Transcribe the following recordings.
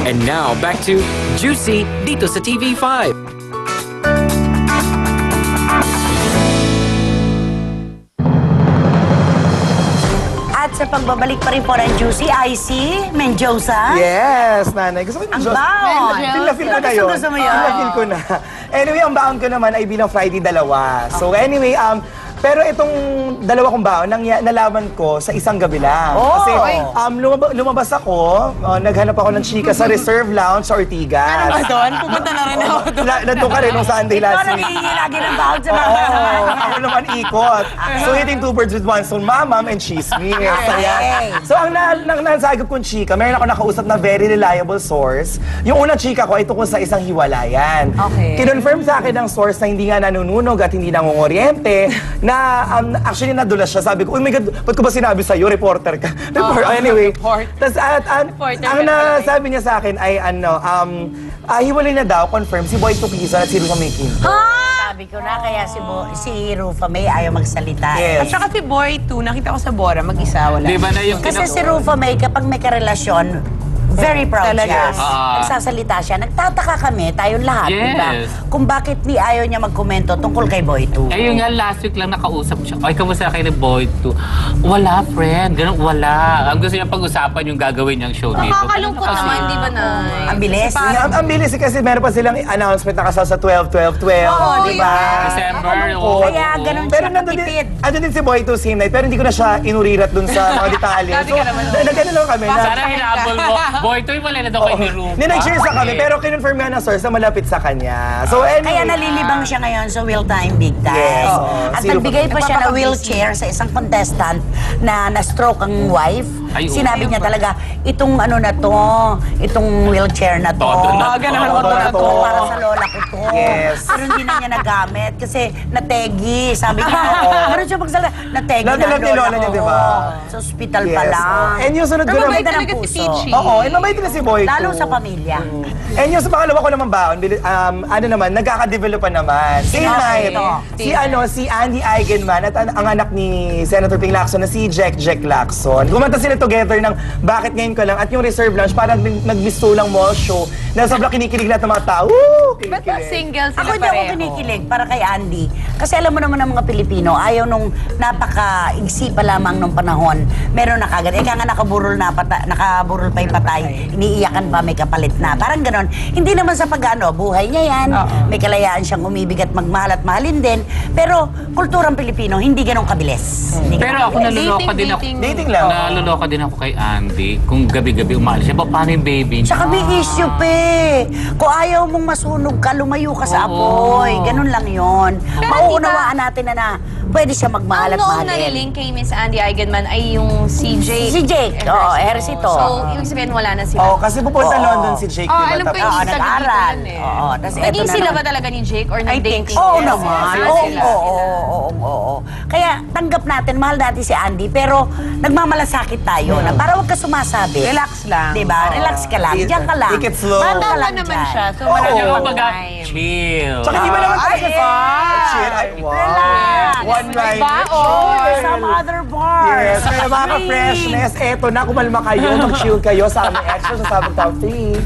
And now, back to Juicy dito sa TV5. At sa pagbabalik pa rin po ng Juicy, IC Menjosa. Yes, nanay. Gusto ko yung Ang Diyos. baon. Feel ko na yun. Gusto mo yun? Feel ko na. Anyway, ang baon ko naman ay bilang Friday 2. So anyway, pero itong dalawa kong baon, nalaman ko sa isang gabi lang. Oh! Kasi lumabas ako, naghanap ako ng chika sa Reserve Lounge sa Ortigas. Ano ba doon? Pupunta na rin ako doon. Nandun ka rin nung Sunday Ikaw last week. naghihingi lagi ng baon sa mga Oo, ako naman ikot. So hitting two birds with one stone, mamam and chismis. Ayan. So ang nasagap kong chika, meron ako nakausap na very reliable source. Yung unang chika ko ay tungkol sa isang hiwalayan. Okay. Kinonfirm sa akin ng source na hindi nga nanununog at hindi nangunguryente, na actually nadulas siya. Sabi ko, oh my God, ba't ko ba sinabi sa'yo? Reporter ka. Anyway. Tapos ang nasabi niya sa akin ay hiwalay na daw, confirm, si Boy Tupiso at si Rufa Making. Sabi ko na, kaya si Rufa May ayaw magsalita. Yes. At saka si Boy 2, nakita ko sa Bora, mag-isa, wala. Di ba na yung Kasi si Rufa May, kapag may karelasyon, very proud Talaga. siya. Nagsasalita siya. Nagtataka kami, tayong lahat, Yes. diba? Kung bakit ayaw niya magkomento tungkol kay Boy 2. Eh, yun nga, last week lang nakausap siya. Ay, kamusta kayo ni Boy 2? Wala, friend. Ganun, wala. Ang gusto niya pag-usapan yung gagawin niyang show dito. Nakakalungkot naman, di ba na? Ang bilis. Ang bilis kasi meron pa silang announcement na kasal sa 12-12-12. Oo, di ba? December. Kaya ganun Pero siya nandun katipid. din si Boy 2 same night, pero hindi ko na siya inurirat dun sa mga detalye. Sabi ka naman. nagano lang kami. Sana hinabol mo. Boy 2, wala na daw kay Hirupa. Nag-share sa kami, pero kinonfirm nga ng source na malapit sa kanya. So anyway. Kaya nalilibang siya ngayon sa Will Time Big Time. Yes, oo. At Si Rufa nagbigay May. pa siya ng wheelchair sa isang contestant na na-stroke ang wife. Ay, oo. Sinabi niya talaga, itong itong wheelchair na to. Todo na to. Ganun, todo na to. Para sa lola ko to. Yes. Pero hindi na niya nagamit kasi nategi. Sabi niya, meron siya magsalita, nategi na Lahat ang ni lola niya, ko. di ba? Sa ospital pa Yes. lang. And yung sunod ko Pero naman. mabait ng talaga si puso. Peachy. Oo, and mabait na si Boy 2. Lalo sa pamilya. And yung sa pangalawa ko naman baon, nagkaka-develop pa naman. Same night. Si Andy Eigenman at ang anak ni Senator Ping Lacson na si Jack Lacson. Kumanta sila together ng Bakit Ngayon Ko Lang at yung Reserve Lounge parang nagmistulang mall show na sobrang kinikilig lahat ng mga tao. Ba't ba single sila Ako hindi ako kinikilig para kay Andy. Kasi alam mo naman ng mga Pilipino, ayaw nung napaka-igsi pa lamang nung panahon. Meron na kagad. Eka nga nakaburol pa yung patay. Iniiyakan pa, may kapalit na. Parang ganon. Hindi naman sa buhay niya yan. May kalayaan siyang umibig at magmahal at mahalin din. Pero kulturang Pilipino, hindi ganon kabilis. Hindi Pero ganon ako kabilis. naluloka din ako. Dating lang. Naluloka din ako kay Andy. Kung gabi-gabi umalis siya, paano yung baby niya? Tsaka may issue pe. Kung ayaw mong masunog ka, lumayo ka sa Oo. apoy. Ganun lang yon. Pero Mauunawaan natin na pwede siya magmahal Ang at noong mahalin. naliling kay Miss Andy Eigenman ay yung si Jake. Si Jake, oo, Ejercito. So, ibig sabihin wala na sila. Oo, kasi pupunta Oo. London si Jake. Oo, diba? alam ko Tapos- yung Oo, isa nag-aaral. dito yan eh. Oo, tas eto Naging na sila naman. ba talaga ni Jake or nag-dating? Oo Yes. naman. Sila Oo, sila. oo. Kaya tanggap natin, mahal natin si Andy, pero nagmamalasakit tayo na para wag ka sumasabi. Relax lang. Diba? Relax ka lang. Diyan ka lang. Take it slow. Banda Tama lang naman dyan. siya. So, Oo. marami Yung pang kumbaga, time. chill. Tsaka di ba naman talaga Ay, chill? Ay, wow. Relax. One night. Or some other bars. Yes, kaya mga ka-freshness, eto na, kumalma kayo, mag-chill kayo sa aming extra sa Sabog Top 3.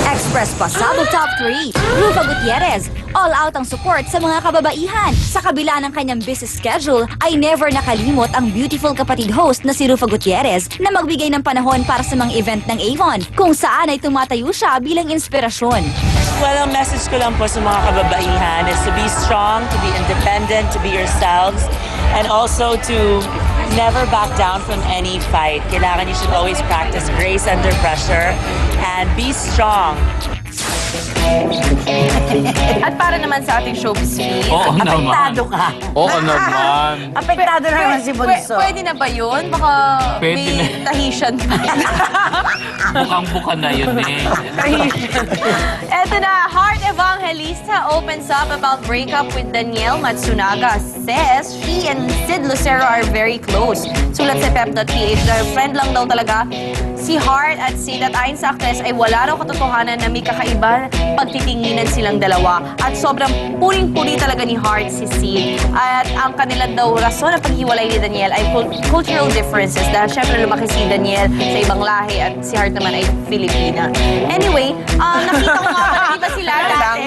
Express Pasabog Top 3. Rufa Gutierrez, all out ang support sa mga kababaihan. Sa kabila ng kanyang busy schedule, ay never nakalimot ang beautiful kapatid host na si Rufa Gutierrez na magbigay ng panahon para sa mga event ng Avon, kung saan ay tumatayo siya bilang inspirasyon. Well, ang message ko lang po sa mga kababaihan is to be strong, to be independent, to be yourselves, and also to never back down from any fight. Kailangan you should always practice grace under pressure and be strong. At para naman sa ating showbiz feed, Oo naman. Apektado ka. Oo naman. Apektado na naman si Bunso. Pwede na ba yun? Baka Pwede may na. Tahitian pa. Bukang-buka na yun eh. Eto na, Heart Evangelista opens up about breakup with Danielle Matsunaga. Says she and Sid Lucero are very close. Sulat sa pep.ph, their friend lang daw talaga si si Hart at Sid at ayon sa aktres ay wala raw katotohanan na may kakaiba pagtitinginan silang dalawa at sobrang puring-puri talaga ni Hart si Sid. At ang kanilang daw rason na paghiwalay ni Daniel ay cultural differences dahil syempre lumaki si Daniel sa ibang lahi at si Hart naman ay Filipina. Anyway, nakita ko nga pala, di ba sila dati?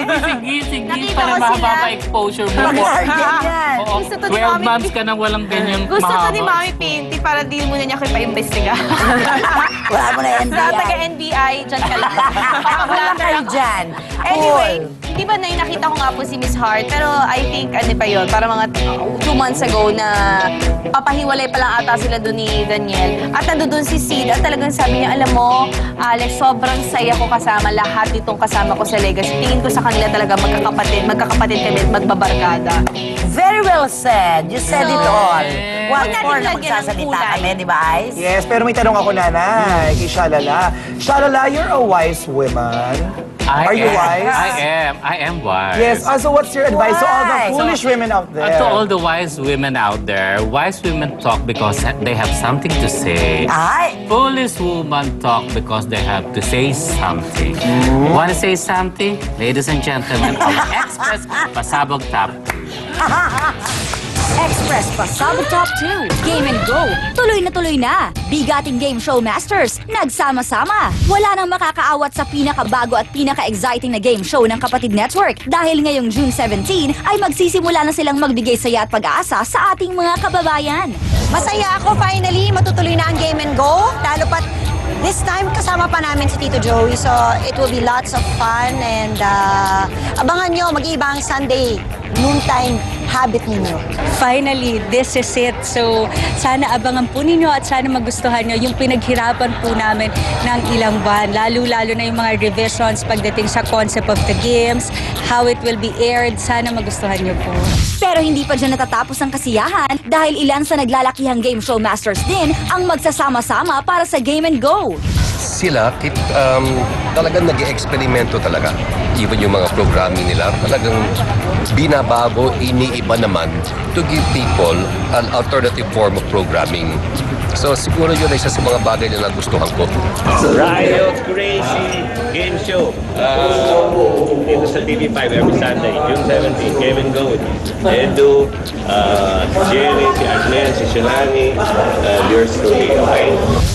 Sige, Nakita para ko mahaba sila. pa exposure mo. Guardian. Oo, Gusto to ni 12 Mami months ka nang walang ganyang Gusto mahaba. to ni Mami Pinty para di muna niya kayo pa-imbestiga. Wala mo na Sa NBI. taga-NBI, dyan ka lang. Wala kayo dyan. Anyway, di ba nakita ko nga po si Miss Hart, pero I think, ano pa yun, para mga 2 months ago na papahiwalay pa lang ata sila doon ni Daniel. At nandun si Sid at talagang sabi niya, alam mo, Alex, sobrang saya ko kasama lahat itong kasama ko sa Legacy. Tingin ko sa kanila talaga magkakapatid kami at magbabarkada. Very well said. You said it all. What Huwag natin for na lagyan ng magsasalita kulay. kami, di ba, Ice? Yes, pero may tanong ako, Nanay, kay Shalala. Shalala, you're a wise woman. Are you wise? I am wise. Yes, so what's your advice to all the Wise. foolish women out there? To all the wise women out there, wise women talk because they have something to say. Ay, Foolish women talk because they have to say something. Want to say something? Ladies and gentlemen, our Express Pasabog Top. Express Pasabog Top 2. Game and Go. Tuloy na. Bigating Game Show Masters. Nagsama-sama. Wala nang makakaawat sa pinakabago at pinaka-exciting na game show ng Kapatid Network dahil ngayong June 17 ay magsisimula na silang magbigay saya at pag-asa sa ating mga kababayan. Masaya ako, finally, matutuloy na ang Game and Go. Lalo pat this time, kasama pa namin si Tito Joey. So, it will be lots of fun. And abangan nyo, mag-iiba ang Sunday noontime habit ninyo. Finally, this is it. So, sana abangan po ninyo at sana magustuhan nyo yung pinaghirapan po namin ng ilang buwan. Lalo-lalo na yung mga revisions pagdating sa concept of the games, how it will be aired. Sana magustuhan nyo po. Pero hindi pa dyan natatapos ang kasiyahan dahil ilan sa naglalakihang Game Show Masters din ang magsasama-sama para sa Game and Go. Sila talagang nag-eksperimento talaga. Even yung mga programming nila, talagang binabago, iniiba naman to give people an alternative form of programming. So siguro yun ay isa sa mga bagay na nagustuhan ko. Riot Crazy Game Show. Dito sa TV5 every Sunday, June 17, Game and Go with Edu, Jerry, si Arnel, si Shalani, yours truly, okay?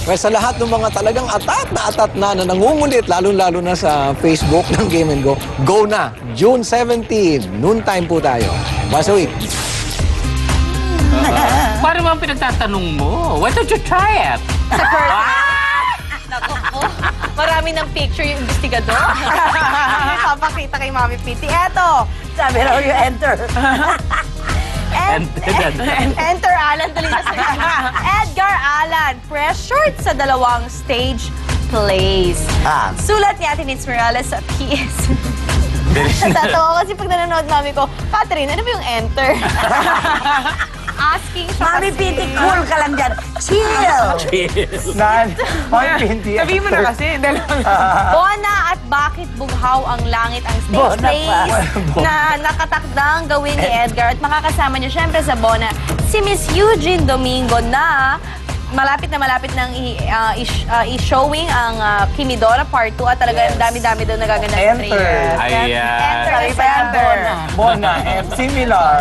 Kaya sa lahat ng mga talagang atat na nangungulit, lalo-lalo na sa Facebook ng Game and Go, go na! June 17, noontime po tayo. Basawit! Paano ba ang pinagtatanong mo? Why don't you try it? Naku po, marami ng picture yung investigador. Papakita kay Mami Pinty. Eto, sabi raw you enter. Enter Alan, dali na sa'yo. Edgar Allan, pressured sa 2 stage plays. Sulat ni Ate Nitz Morales sa PS. Natatawa kasi pag nanonood mami ko, Catherine, ano ba yung enter? Asking siya Mami kasi. Pinty, cool ka lang dyan. Chill! Mami Pinty. Sabihin mo na kasi. Bona at bakit bughaw ang langit ang stage Bona pa. plays na nakatakdang gawin ni Edgar at makakasama niyo syempre sa Bona si Miss Eugene Domingo na malapit nang i-showing ang Kimidora Part 2 at talagang dami-dami daw nagaganda sa Enter. trailer. Ayan. Enter Sabi na pa yan, siya. Bona. Similar.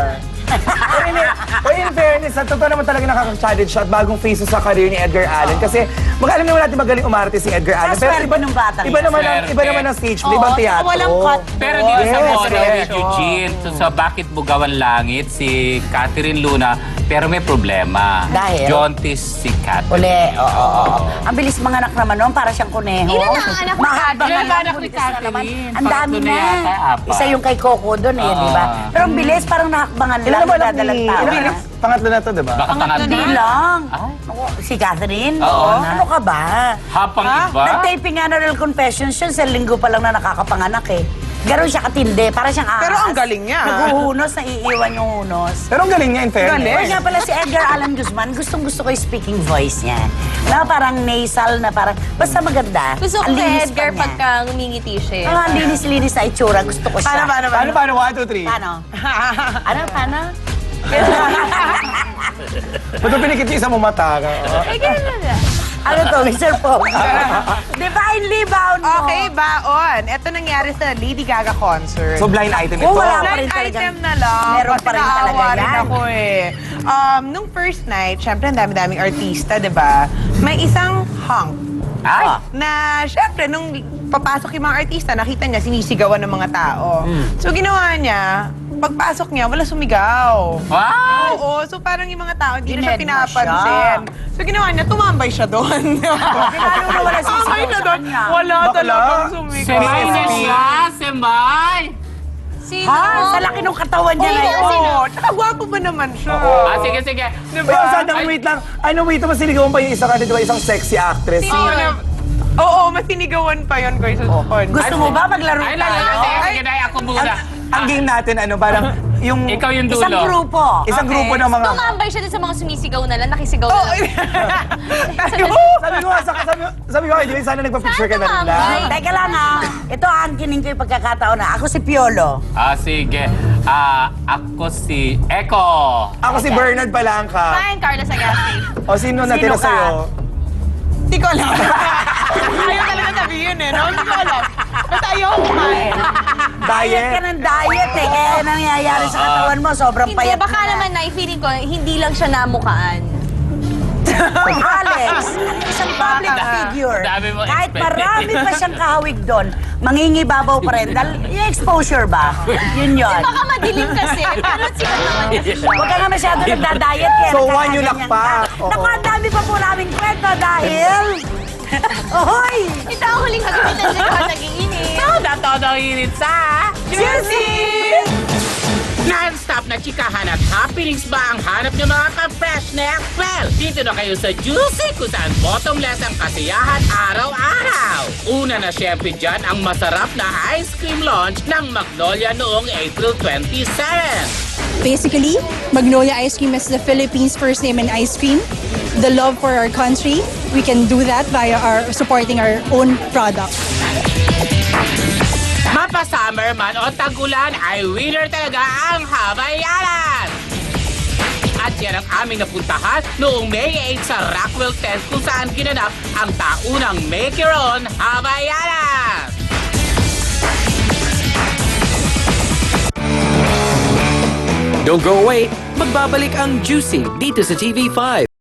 Pero in fairness, sa totoo naman talaga nakaka-challenge siya at bagong faces sa career ni Edgar Allan. Kasi alam naman natin magaling umarte si Edgar Allan. Sa swerte nung batang iba yan. naman ang stage play, ibang teatro. Walang cut. Pero dito sa Yes, Mona yes. with Eugene, sa Bakit Bugawan Langit, si Catherine Luna, pero may problema. Dahil? Jaunties si Catherine. Uli, oo. Ang bilis mga anak naman nun, para siyang kuneho. Ilan ang anak ni Mahabang Catherine? Ilan ang anak ni buntis na naman. Catherine? Ang dami Pangatlo na na. yata, apat. Isa yung kay Coco doon eh, di ba? Pero ang bilis, parang nahakbangan Ilan lang. naman anak Dadalang ni... tao ilan- na. Pangatlo na to, di ba? Baka pangatlo Hindi na. lang. Ay. Ako, si Catherine? Oo. Ano ka ba? Hapang iba. Nag-taping nga na Real Confessions yun, sa linggo pa lang na nakakapanganak eh. Ganon siya katindi, para siyang ahas. Pero ang galing niya. Naghuhunos, naiiwan yung hunos. Pero ang galing niya, in fairness. Or nga pala si Edgar Allan Guzman, gustong-gusto ko yung speaking voice niya. Na parang nasal, na parang, basta maganda. Gusto ko Ang kay linis Edgar pa niya. pagka ngumingiti siya. Ang linis-linis na itsura, gusto ko siya. Paano? 1, 2, 3. Paano? Paano? Ba't mo pinikit yung isa mo mata? Eh, ganun na. Ano to, Mr. Pogi? Divine Rebound mo. Okay, baon. Ito nangyari sa Lady Gaga concert. So blind item ito. Oh, wala pa rin Blind talaga. item na lang. Meron Kasi pa rin talaga naawa rin yan. ako eh. Nung first night, syempre ang dami-daming artista, di ba? May isang hunk. Na syempre, nung papasok yung mga artista, nakita niya sinisigawan ng mga tao. So ginawa niya, pagpasok niya, wala sumigaw. What? Oo, so parang yung mga tao, hindi na siya Dinedma pinapansin. So ginawa niya, tumambay siya doon. Lalo na wala sisigaw Tumambay siya sa doon. kanya. Wala Bakla. talagang sumigaw. Semay na siya, semay! Sino? Ha? Sa laki ng katawan niya na yun. Oo, tsaka gwapo ba naman siya? Sige, sige. Pero Sandang, wait lang. Ano, wait, mas sinigawan pa yung isang, di ba, isang sexy actress. Oo, masinigawan pa yun, guys. Gusto mo ba maglaro Ay, tayo? sige, dahil ako muna. Ang game natin, ano, parang yung... Ikaw yung dulo. Isang grupo. Isang grupo ng mga... Tumambay siya din sa mga sumisigaw na lang, nakisigaw na lang. Sabi ko, di ba, sana nagpa-picture ka na rin lang. Teka lang ha. Ito angkinin ko yung pagkakataon na. Ako si Piolo. Sige. Ako si Eko. Ako si Bernard Palangka. Fine, Carla Sagasti. O sino natira ka? sa'yo? Hindi ko alam. Ayaw talaga sabihin eh, no? Hindi ko alam. Basta ayaw kumain. Diet ka ng diet eh. Kaya nangyayari sa katawan mo, sobrang Hindi, payat baka naman na, feeling ko, hindi lang siya namukaan. Alex, isang public figure. Dami mo Kahit expect. marami pa siyang kahawig doon, mangingibabaw pa rin. Dahil yung exposure ba? Yun yun. Baka madilim kasi, pero sila naman siya. Huwag ka nga masyado nagda-diet kaya So, one nagkakaganyan yung lakpak. ka. Naku, ang dami pa po namin kwento dahil... Ohoy! Ito ang huling kagamitan niya sa nag-iinit. Todo init sa... Juicy! Non-stop na chikahan at happenings ba ang hanap niyo mga ka-freshness? Well, dito na kayo sa Juicy kung saan bottomless ang kasiyahan araw-araw. Una na syempre dyan ang masarap na ice cream launch ng Magnolia noong April 27. Basically, Magnolia Ice Cream is the Philippines' first name in ice cream. The love for our country, we can do that via supporting our own product. Mapa-summer man o tagulan ay winner talaga ang Havayanan! At yan ang aming napuntahan noong May 8 sa Rockwell Tent kung saan ginanap ang taunang Make Your Own Havayanan! Don't go away. Magbabalik ang Juicy dito sa TV5.